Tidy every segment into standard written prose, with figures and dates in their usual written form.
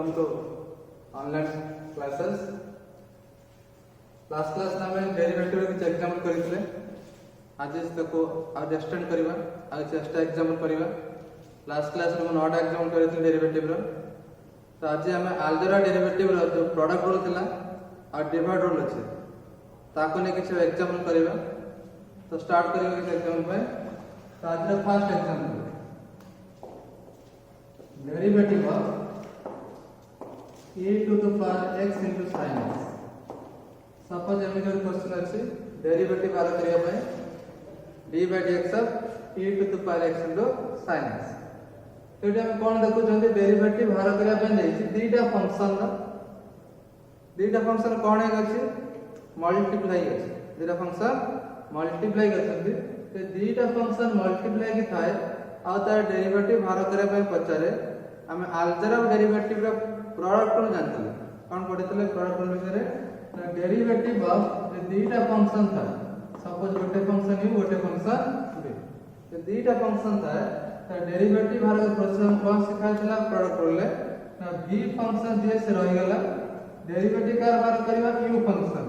Welcome to online classes. Last class में derivative के exam करथिले। आज इसको आज एक्सटेंड करबा, आज एक्स्ट्रा एग्जाम करबा। लास्ट क्लास में 9टा एग्जाम करथिले डेरिवेटिव रो। तो आज हम अलजेब्रा डेरिवेटिव रो जो प्रोडक्ट रूल थिला और डिवाइड रूल अछि ताको ने किछ एग्जाम करबा। तो स्टार्ट करबा किछ एग्जाम पे। तो आज रो first exam derivative of e to the power x into sin x। Suppose हम जो क्वेश्चन अछि डेरिवेटिव बार करिया पे d by dx of e to the power x into sin x। तो हम कोन देखु जंदी डेरिवेटिव बार करिया पे देछि दीटा फंक्शन कोन है अछि मल्टीप्लाई अछि। दीटा फंक्शन मल्टीप्लाई करछन्ती ते दीटा फंक्शन मल्टीप्लाई की थाए आ तार डेरिवेटिव बार करिया पे पचारे हम अलजेब्रा डेरिवेटिव रो प्रोडक्ट को जानते कौन पढ़ितले प्रोडक्ट विषय रे डेरिवेटिव ऑफ दीटा फंक्शन था। सपोज गोटे फंक्शन यू गोटे फंक्शन बी तो दीटा फंक्शन था तो डेरिवेटिव बार प्रोसेस कौन सिखाइतला प्रोडक्ट रोले ना बी फंक्शन जे से रहि गेला डेरिवेटिव का बार करबा you function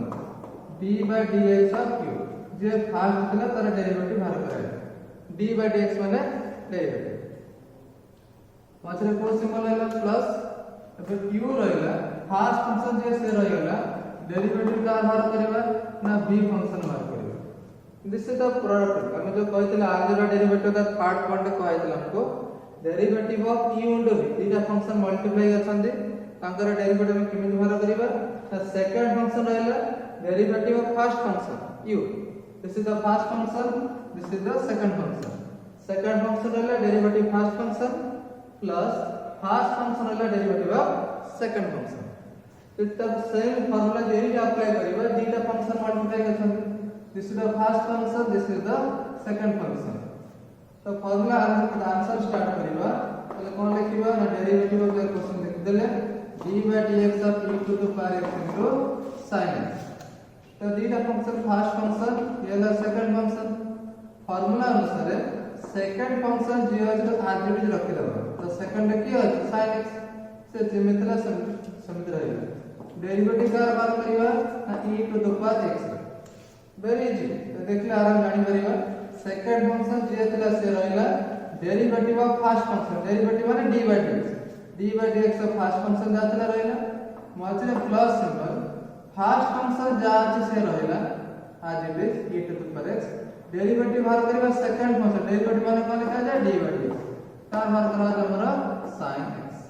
d by dx of u J first थिला तार डेरिवेटिव बार कराय d by dx माने डेरिवेटिव माछरे को सिंबल हैला प्लस अब q रहला फर्स्ट फंक्शन जे से रहला डेरिवेटिव का बार करबा ना b फंक्शन बार करबा। दिस इज द प्रोडक्ट हम जो कहथिला अलजेब्रा डेरिवेटिव का पार्ट 1 रे कहथिला हमको derivative of u and v दीटा फंक्शन मल्टीप्लाई अछंदी तांकर डेरिवेटिव में किमित बार करबा। द सेकंड फंक्शन रहला derivative of first function u। This is the first function, this is the second function. Second function रहला derivative first function plus first function रहला डेरिवेटिव ऑफ सेकंड फंक्शन। तो तब same formula देरी apply करबा दीटा function multiply करछन। This is the first function, this is the second function. तो formula answer start करबा पहले कोन लिखिबा ना डेरिवेटिव ऑफ द क्वेश्चन लिख देले d by dx of e to the power x into sin x। तो दीटा function first function ये ला second function formula अनुसार सेकंड फंक्शन जे अछि तो आर्बिट्रेरी रखि दबा। तो सेकंड की अछि sin x से जिमितला समित रही डेरिवेटिव का बात करिवा ना e to the power x very easy. तो देखले आराम जानि परिबा सेकंड फंक्शन जे थिला से रहिला derivative of first function derivative माने d by dx of first function जातला रहिला माछरे प्लस सिंबल फर्स्ट फंक्शन जा अछि से रहिला आज it is e to the power x derivative बाहर करिवा सेकंड फंक्शन डेरिवेटिव माने कोन लिखा जाय d by dx तार बाहर करा हमरा sin x।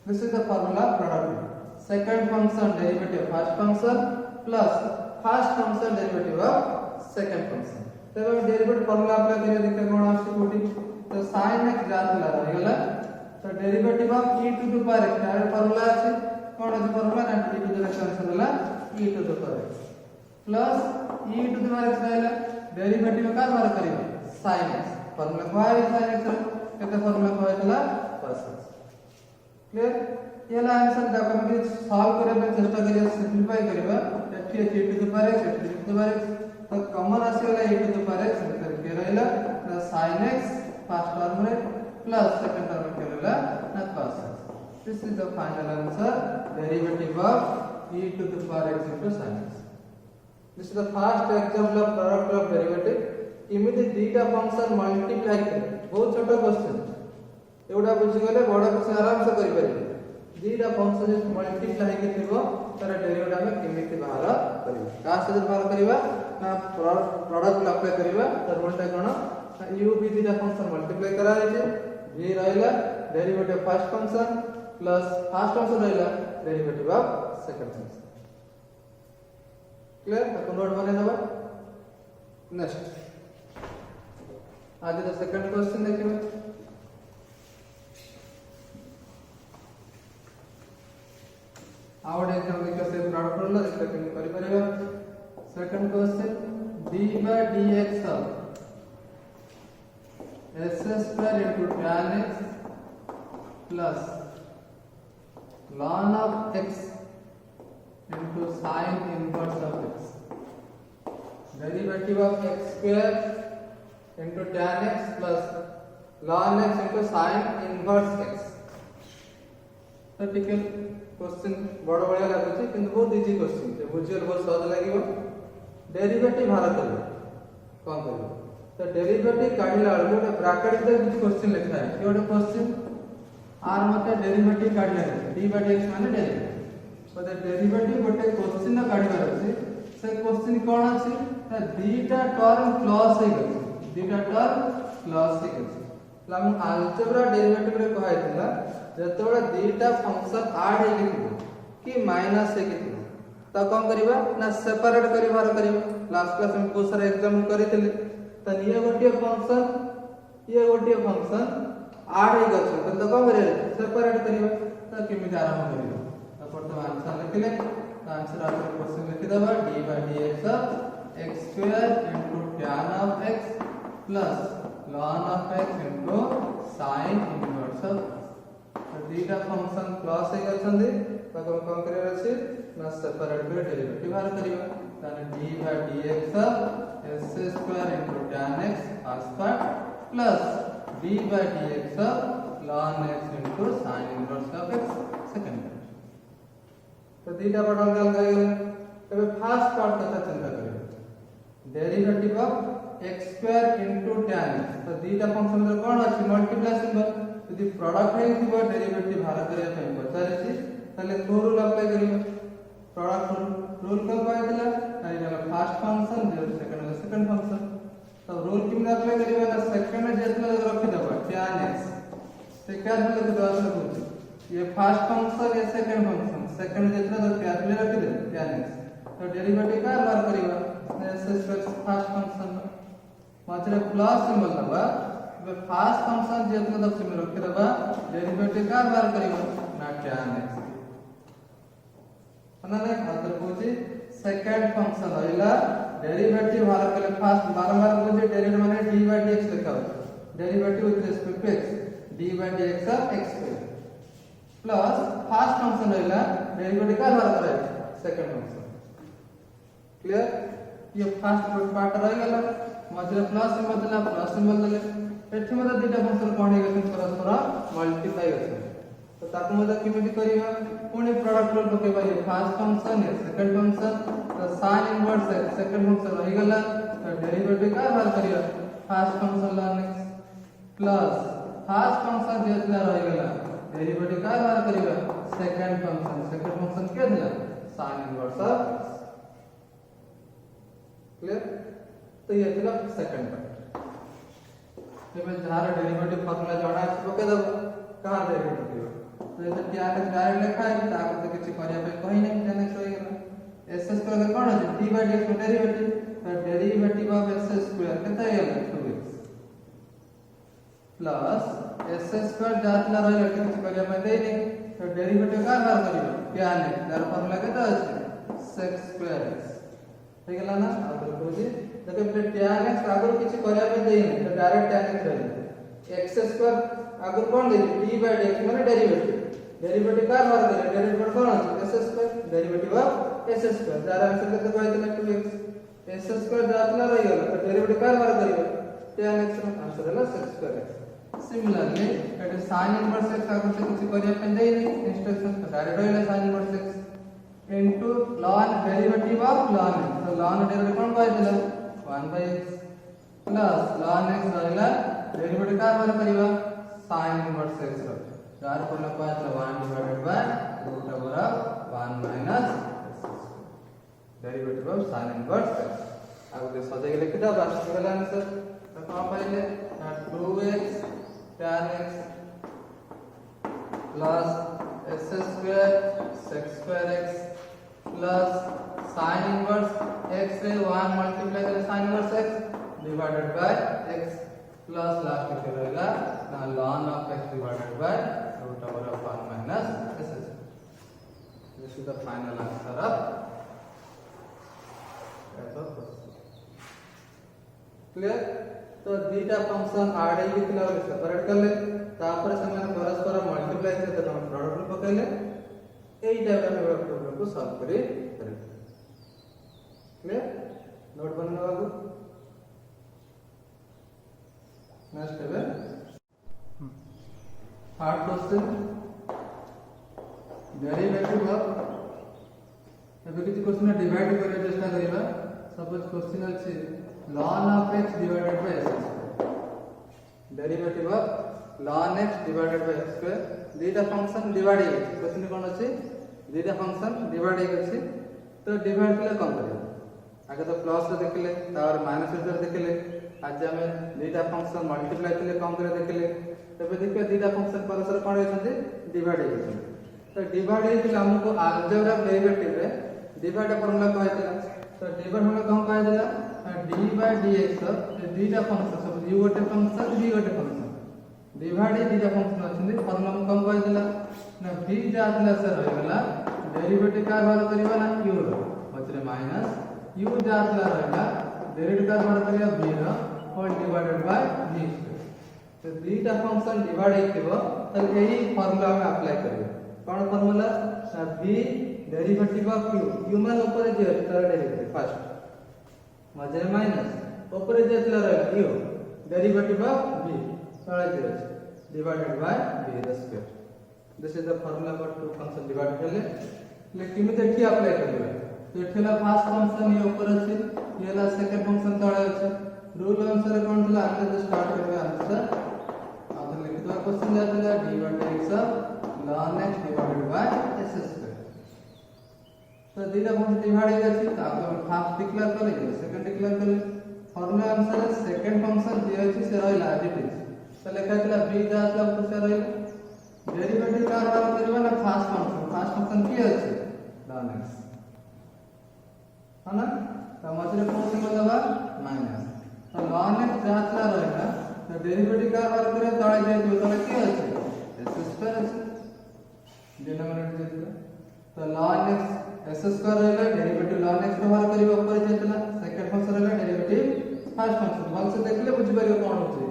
This is the formula product second function derivative first function plus first function derivative of second function. तब हम डेरिवेटिव फार्मूला अप्लाई करिया देखते कोन आसी कोटी तो sin x जातला रहि गेला तो derivative of e to the power x तार फार्मूला अछि कोन अछि फार्मूला ना e to the आंसर होला e to the power x plus e to the power x रहला डेरिवेटिव का बार करिवा sin x फार्मूला काय sin x केते फार्मूला कहतला cos x। क्लियर येला आंसर जब हम सॉल्व करे पे चेष्टा करिया सिंपलीफाई करबा एठी e to the power x e to the power x तो कॉमन आसी वाला e to the power x करके रहला sin x फर्स्ट टर्म रे प्लस सेकंड टर्म के रहला ना cos x। This is the final answer derivative of e to the power x into sin x। This is the first example of product of derivative. इमिति दीटा function multiply करे बहुत छोटा question एवडा बुझि गेले बड़ा क्वेश्चन आराम से करि परिबे। दीटा फंक्शन जे मल्टीप्लाई के थिबो तार डेरिवेटिव में किमिति बाहर करिबा का से बाहर करिबा ना प्रोडक्ट अप्लाई करिबा तार उल्टा कोन u भी दीटा फंक्शन मल्टीप्लाई करा छै v रहला derivative first function plus first function रहला derivative of second function. Clear तो नोट बने दबा। नेक्स्ट आज द सेकंड क्वेश्चन देखिबा आउट एग्जाम के से प्रोडक्ट रोल देखते केन करि परिबा। Second question d by dx of s square into tan x plus ln of x into sin inverse of x derivative of x square into tan x plus ln x into sin inverse x तो टिके question बड़ बड़िया लगुच कि बहुत easy question बुझे बहुत सहज लगे डेरिवेटिव बाहर कर कौन कर तो डेरिवेटिव काढ़ला बेलू गोटे ब्राकेट किसी क्वेश्चन लिखा है ये गोटे क्वेश्चन आर मत डेरिवेटिव काढ़ला डी बाय डीएक्स माने डेरिवेटिव तो डेरिवेटिव गोटे क्वेश्चन काढ़िबार अछि से क्वेश्चन कोन अछि ना दीटा टर्म प्लस हे गछि दीटा टर्म प्लस हे गछि हम अलजेब्रा डेरिवेटिव रे कहैतिला जेतबेला दीटा फंक्शन ऐड हे गछि कि माइनस हे गछि तो कौन करिबा ना सेपरेट करि बाहर करिबा लास्ट क्लास में बहुत सारा एग्जांपल करिथिले तो ये गोटे फंक्शन ऐड हे गछि तो कौन करिबा सेपरेट करिबा तो केमिति आरंभ करिबा तो प्रथम आंसर लिखले तो आंसर आप क्वेश्चन लिखि दबा d by dx of x square into tan of x plus ln of x into sin inverse of तो दीटा फंक्शन प्लस हे गछंदी तो हम कोन करे अछि ना सेपरेट कर डेरिवेटिव बाहर करिबा ताने d by dx of s square into tan x first part plus d by dx of ln x into sin inverse of x second part तो दीटा पार्ट अलग अलग गए तबे फर्स्ट पार्ट कथा चिंता करियो derivative of x square into tan x तो दीटा फंक्शन रे कोन अछि मल्टीप्लाई सिंबल यदि प्रोडक्ट है थिबो डेरिवेटिव बाहर करिया पय पचारछि तले को रूल अप्लाई करियो प्रोडक्ट रूल को पाय दिला ताई जला फर्स्ट फंक्शन जे सेकंड फंक्शन तो रूल किम अप्लाई करियो ना सेकंड जेतला रखि दबा tan x सेकंड में तो आसले पूछ ये फर्स्ट फंक्शन ये सेकंड फंक्शन सेकंड जितना तो कैपिटल रख दे tan x तो डेरिवेटिव का बाहर करिबा s स्क्वायर फर्स्ट फंक्शन मात्र प्लस सिंबल दबा बे फर्स्ट फंक्शन जितना तो सिंबल रख दबा डेरिवेटिव का बाहर करिबा ना tan x अनने अंदर पूछी सेकंड फंक्शन होइला डेरिवेटिव बाहर करे फर्स्ट बार-बार पूछे डेरिवेटिव माने d by dx लिखा हो derivative with respect to x d by dx of x square plus first function रहला डेरिवेटिव का बाहर करे सेकंड फंक्शन क्लियर ये फर्स्ट पार्ट रह गेला मध्य प्लस सिंबल देला प्लस सिंबल देले एठी मते दीटा फंक्शन कोन हे गछन परस्पर मल्टीप्लाई गछन तो ताकू मते किमिति करिवा पुनी प्रोडक्ट रूल पकेबा ये फर्स्ट फंक्शन है सेकंड फंक्शन तो sin इनवर्स है सेकंड फंक्शन रह गेला तो डेरिवेटिव का बाहर करिवा first function ln x plus first function जेतला रह गेला डेरिवेटिव का बाहर करिबा सेकंड फंक्शन के दिला sin इनवर्स ऑफ क्लियर तो ये दिला सेकंड पार्ट एबे जहार डेरिवेटिव फार्मूला जणा है पके दब कहां डेरिवेटिव दियो तो ये tan x डायरेक्ट लिखा है ताको तो किछि करिया पे कहि नै tan x होई गेला s स्क्वायर कोन है d by dx डेरिवेटिव तो डेरिवेटिव ऑफ s स्क्वायर केते आइला 2x प्लस s स्क्वायर जातला रहले किछि करिया पे दे नै तो डेरिवेटिव का बाहर करियो tan x दर फार्मूला केते अछि sec स्क्वायर x हो गेला ना अब देखो जी देखो पे tan x आगुर किछि करिया पे दे नै तो डायरेक्ट tan x रहले x स्क्वायर आगुर कोन दे d by dx माने डेरिवेटिव का बाहर करियो डेरिवेटिव कोन अछि s square derivative of s square दार आंसर केते कहैतले 2x s स्क्वायर जातला रह गेला तो डेरिवेटिव का बाहर करियो tan x रो आंसर हैला sec स्क्वायर x सिमिलरली एट sin इनवर्स x आगुर से किछि करिया पे दे नै इंस्ट्रक्शन तो डायरेक्ट रहले sin inverse x into ln derivative of ln x तो ln डेरिवेटिव कोन पाइ दिला 1/x प्लस ln x रहला डेरिवेटिव का बाहर करिवा sin इनवर्स x रो जार पर लगा 1 divided by root over 1 minus derivative of sin inverse x अब के सजे के लिख दा बस गेला आंसर तो का पाइले 2x tan x plus s square sec square x plus sin inverse x से 1 मल्टीप्लाई करे sin inverse x divided by x plus last में रहेगा ना ln of x divided by root over of 1 minus s this is the final answer of clear तो दीटा function आडे लिखला और separate कर ले तापर से मैंने परस्पर मल्टीप्लाई से तो हम प्रोडक्ट पकैले एई टाइप का प्रॉब्लम को सॉल्व करे क्लियर नोट बनना बाबू नेक्स्ट है थर्ड क्वेश्चन डेरिवेटिव एबे किछि क्वेश्चन डिवाइड करे चेष्टा करिबा सपोज क्वेश्चन अछि ln of x divided by x derivative ln x divided by x square दीटा फंक्शन डिवाइड हे क्वेश्चन कोन अछि दीटा फंक्शन डिवाइड हे अछि तो डिवाइड केले कोन करियो आगे तो प्लस रे देखले तार माइनस रे देखले आज हमें दीटा फंक्शन मल्टीप्लाई केले कम करे देखले तबे देखिए दीटा फंक्शन परस्पर कोन होछथि डिवाइड हे अछि तो डिवाइड हे हमको अलजेब्रा डेरिवेटिव रे डिवाइड फॉर्मूला कहैतला तो डिवाइड फॉर्मूला कौन कहैतला d by dx दीटा फंक्शन सब u गोटे फंक्शन v गोटे फंक्शन डिवाइड दीटा फंक्शन अछि फॉर्मूला में कौन कहैतला ना v जातला से रहला डेरिवेटिव का बात करबा ना u रो मतले माइनस u जातला रहला डेरिवेटिव का बात करिया v रो होल डिवाइडेड बाय v तो दीटा फंक्शन डिवाइड हेतिबो त एही फॉर्मूला में अप्लाई करियो कौन formula v derivative of u मान ऊपर जे तर डेरिवेटिव फर्स्ट मजे माइनस ऊपर जे तला रहे u डेरिवेटिव ऑफ v तळे जे divided by v the square this is the formula for two function divide करले लेकिन में देखि अप्लाई करबे तो एठला फर्स्ट फंक्शन ये ऊपर अछि येला सेकंड फंक्शन तळे अछि रूल अनुसार कोन तला आगे जे स्टार्ट करबे आंसर अब लिखित क्वेश्चन जातला d by dx ln x divided by s square तो दीटा फंक्शन डिवाइड हे अछि त आप फर्स्ट डिक्लेयर करले सेकंड डिक्लेयर करले फार्मूला अनुसार सेकंड फंक्शन जे अछि से रहला एज इट इज तो लिखाइतला v जातला ऊपर से रहला डेरिवेटिव का बात करबा ना फर्स्ट फंक्शन की अछि ln x है ना तो मझे कोन सिंबल दबा माइनस तो ln x जातला रहला तो डेरिवेटिव का बात करे तळे जे तो की अछि s स्क्वायर अछि डिनोमिनेटर जे तो ln x s स्क्वायर रहला डेरिवेटिव ln x व्यवहार करियो ऊपर जेतला सेकंड फंक्शन रहला डेरिवेटिव फर्स्ट फंक्शन भल से देखले बुझि परियो कोन होछि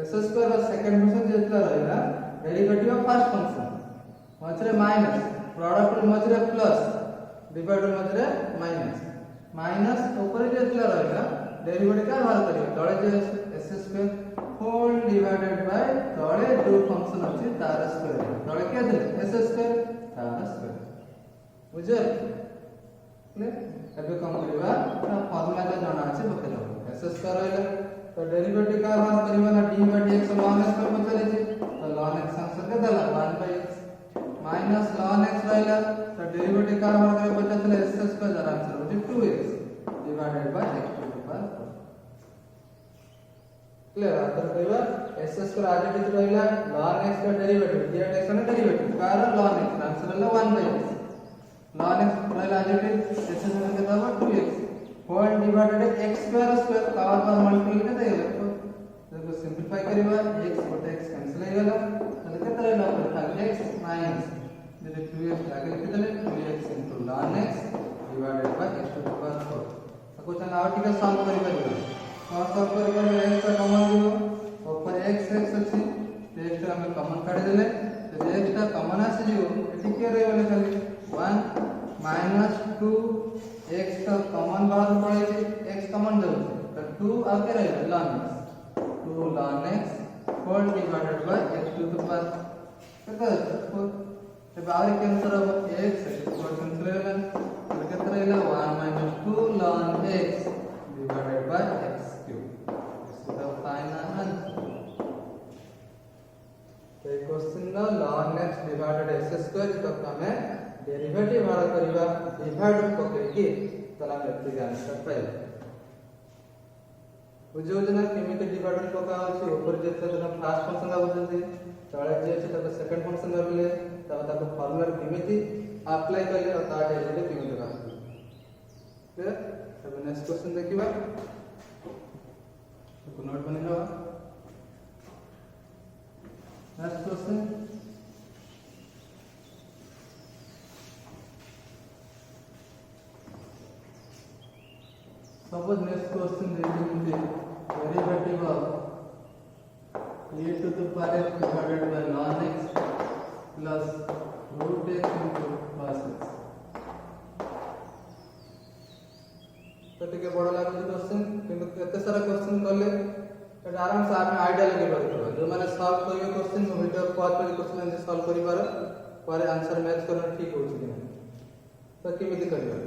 s स्क्वायर और सेकंड फंक्शन जेतला रहला डेरिवेटिव ऑफ फर्स्ट फंक्शन मझरे माइनस प्रोडक्ट मझरे प्लस डिवाइडर मझरे माइनस ऊपर जेतला रहला डेरिवेटिव का व्यवहार करियो तळे जे s square whole divided by तळे जो फंक्शन अछि तार स्क्वायर तळे के दे s स्क्वायर तार स्क्वायर बुझे ले एबे कम करबा ना फार्मूला का जाना আছে बते दो s स्क्वायर रहला तो डेरिवेटिव का बात करबा ना d by dx ln x पर बचले छै तो ln x आंसर के देला 1 by x minus ln x रहला तो डेरिवेटिव का बात करे बचले s स्क्वायर जरा आंसर हो 2x divided by x to the power 4 clear answer करबा s स्क्वायर आगे किछ रहला ln x का डेरिवेटिव d x का डेरिवेटिव कारण ln x आंसर रहला 1 by x ln x रहला आगे s स्क्वायर के दावा 2x whole divided x square power पर मल्टीप्लाई के देला देखो सिंपलीफाई करबा x बटे x कैंसिल हो गेला तले केते रहला पर x माइनस जे 2x आगे लिख देले 2x ln x divided by x to the power 4 तो क्वेश्चन आउट के सॉल्व करि परिबा और सॉल्व करि x का कॉमन लियो ऊपर x अछि x का हम कॉमन काढ देले तो x का कॉमन आसी जियो एठी के रहले खाली 1 माइनस 2 x का कॉमन बाहर पड़े छै x कॉमन दउ तो 2 आके रहले ln x 2 ln x whole divided by x to the power केते तो बाहर के आंसर अब x और कैंसिल रहला तो केते रहला 1 minus 2 ln x divided by x cube इसका फाइनल आंसर तो क्वेश्चन ना ln x divided x square तो हमें डेरिवेटिव बाहर करबा डिवाइड पकड़ के तला व्यक्ति के आंसर पाइबा बुझो जना केमिति डिवाइडर पका अछि ऊपर जेते जना फर्स्ट फंक्शन आ बुझते तळे जे अछि तब सेकंड फंक्शन करले तब तब फार्मूला केमिति अप्लाई करले और ता डेरिवेटिव केमिति बा क्लियर तब नेक्स्ट क्वेश्चन देखिबा तो नोट बनेगा next question suppose next question is the derivative of a to the power x divided by ln x plus root x into cos x तो ठीक है बड़ा लागो क्वेश्चन किंतु एते सारा क्वेश्चन करले तो आराम से आपने आइडिया लगे परबो जो माने सॉल्व करियो क्वेश्चन वीडियो पर क्वेश्चन सॉल्व करि बार पर आंसर मैच करना ठीक हो कि नहीं तो केमिति करियो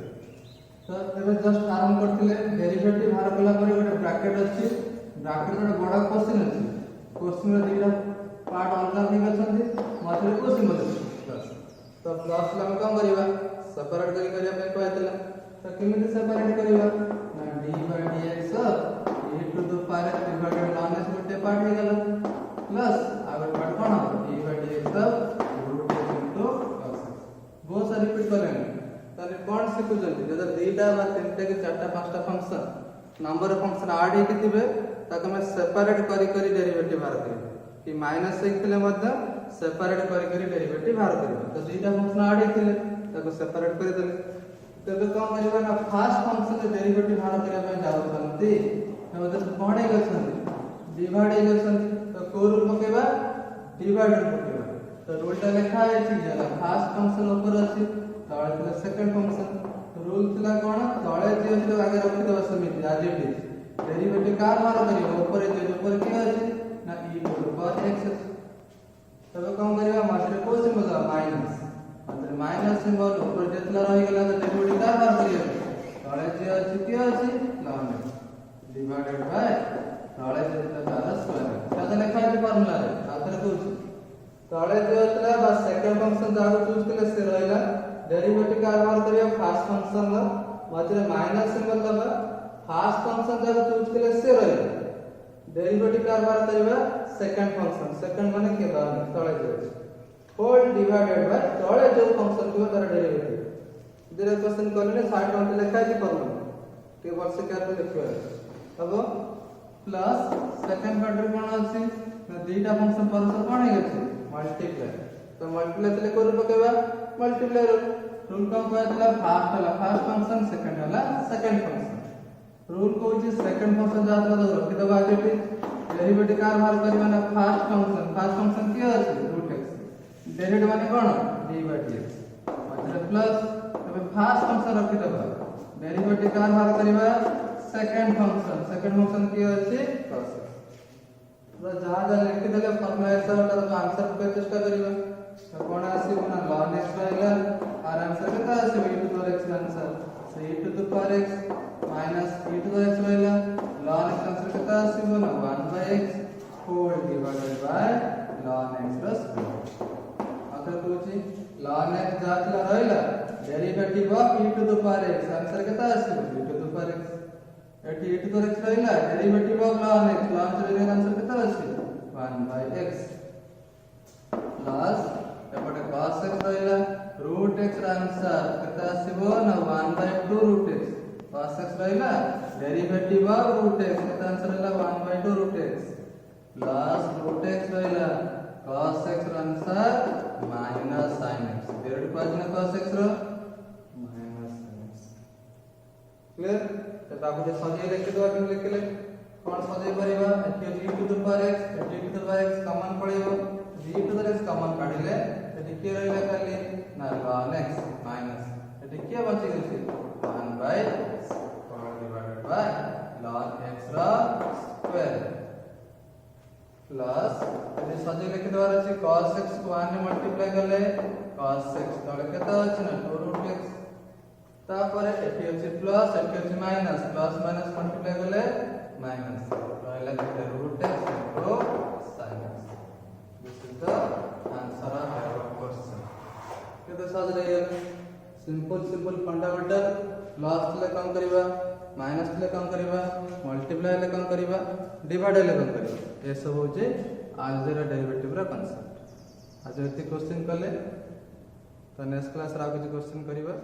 तो एबे जस्ट आरंभ करथिले डेरिवेटिव बाहर कला पर गोटे ब्रैकेट अछि ब्रैकेट रे बड़ा क्वेश्चन अछि क्वेश्चन रे दुईटा पार्ट अलग नहीं अछंती मात्र को सिंबल अछि तो प्लस ला हम काम करिवा सेपरेट करिया पे कहतला तो केमिति सेपरेट करिवा ना d/dx e to the power divided ln s गोटे पार्ट हे गेला प्लस आगे पार्ट कोन d/dx रूट इनटू बहुत सारी रिपीट करेंगे ताले कोन सिखुजंती जदर दुईटा बा तीनटा के चारटा पांचटा function number of function add हे किथिबे ताको मैं सेपरेट करी करी डेरिवेटिव बाहर करिवे कि माइनस एक थिले मध्य सेपरेट करी करी डेरिवेटिव बाहर करिवे तो दुईटा फंक्शन ऐड हे थिले ताको सेपरेट करि देले तबे कोन करिवा ना फर्स्ट फंक्शन के डेरिवेटिव बाहर करिया पे जाउछंती मतलब कोन हे गछंती डिवाइड हे गछंती तो को रूल पकेबा डिवाइड रूल पकेबा तो रूलटा लिखा है ठीक है फर्स्ट फंक्शन ऊपर अछि तळे थिला सेकंड फंक्शन रूल थिला कोन तळे जे अछि आगे रखि दबा समिति आज इट इज डेरिवेटिव का बाहर करियो ऊपर जे ऊपर के अछि ना e to the power x तबे कोन करिवा मास्टर को सिंबल माइनस मतलब माइनस सिंबल ऊपर जे थिला रहि गेला तो डेरिवेटिव का बाहर करियो तळे जे अछि के अछि ln x डिवाइडेड बाय तळे जे थिला तार स्क्वायर ता लिखा है फार्मूला रे आथरे कहू तळे जे थिला बा सेकंड फंक्शन जाको चूज केले से रहला डेरिवेटिव का बाहर करियो फर्स्ट फंक्शन ला मात्र माइनस सिंबल दबा फर्स्ट फंक्शन जाको चूज केले से रहला डेरिवेटिव का बाहर करियो सेकंड फंक्शन सेकंड माने के ln x तळे जे होल डिवाइडेड बाय तळे जो फंक्शन को तार डेरिवेटिव इधर क्वेश्चन करले 60 नंबर लिखा है फार्मूला के वर्ष के आर लिखियो अब प्लस सेकंड पार्ट रे कोन अछि दुईटा फंक्शन परस्पर कोन हे गछि मल्टीप्लाई तो मल्टीप्लाई तले करू पकेबा मल्टीप्लाई रूल का कहतला फर्स्ट फंक्शन सेकंड हला सेकंड फंक्शन रूल को जे सेकंड फंक्शन जातला तो रखि दबा के डेरिवेटिव का बाहर करबा ना फर्स्ट फंक्शन के अछि रूट x डेरिवेटिव माने कोन d/dx मतलब प्लस तबे फर्स्ट फंक्शन रखि दबा डेरिवेटिव का बाहर करबा सेकंड फंक्शन के अछि cos तो जहां लिखि देले फॉर्मूला ऐसा होता तो आंसर पे चेष्टा करिबा तो कोन आसीबो ना ln x रहला और आंसर केता आसीबो e to the x answer से e to the power x minus e to the x रहला ln x आंसर केता आसीबो ना 1/x whole divided by ln x plus आखर कोची ln x जातला रहला derivative of e to the power x answer केता आसीबो e to the power x एटी e टू द x रहला derivative of ln x ln रे answer केता आसीबो 1/x प्लस एपटे cos x रहला रूट x रा आंसर केता आसीबो ना 1/2 रूट x cos x रहला डेरिवेटिव ऑफ रूट x केता आंसर रहला 1/2 root x plus root x रहला cos x रा answer minus sin x derivative पाजना cos x रो माइनस sin x क्लियर तो ताको जे सजे लिखि दो कि लिखले कोन सजे परिबा एठी e to the power x एठी e to the power x common पड़ेबो e to the x common काढिले एठी के रहला खाली ना ln x माइनस एठी के बचि गेछि 1/x whole divided by ln x रा स्क्वायर प्लस एठी सजे लिखि दवार अछि cos x को 1 ने मल्टीप्लाई करले cos x तळे केता अछि ना 2 रूट x तापर एठी अछि प्लस एठी अछि माइनस प्लस माइनस मल्टीप्लाई करले माइनस रहला के root x into sin x this is the answer of our question के तो सज रही सिंपल फंडामेंटल प्लस ले काम करबा माइनस ले काम करबा मल्टीप्लाई ले काम करबा डिवाइड ले काम करबा ए सब होचे अलजेब्रा डेरिवेटिव रा कांसेप्ट आज एति क्वेश्चन करले तो नेक्स्ट क्लास रा कुछ क्वेश्चन करबा।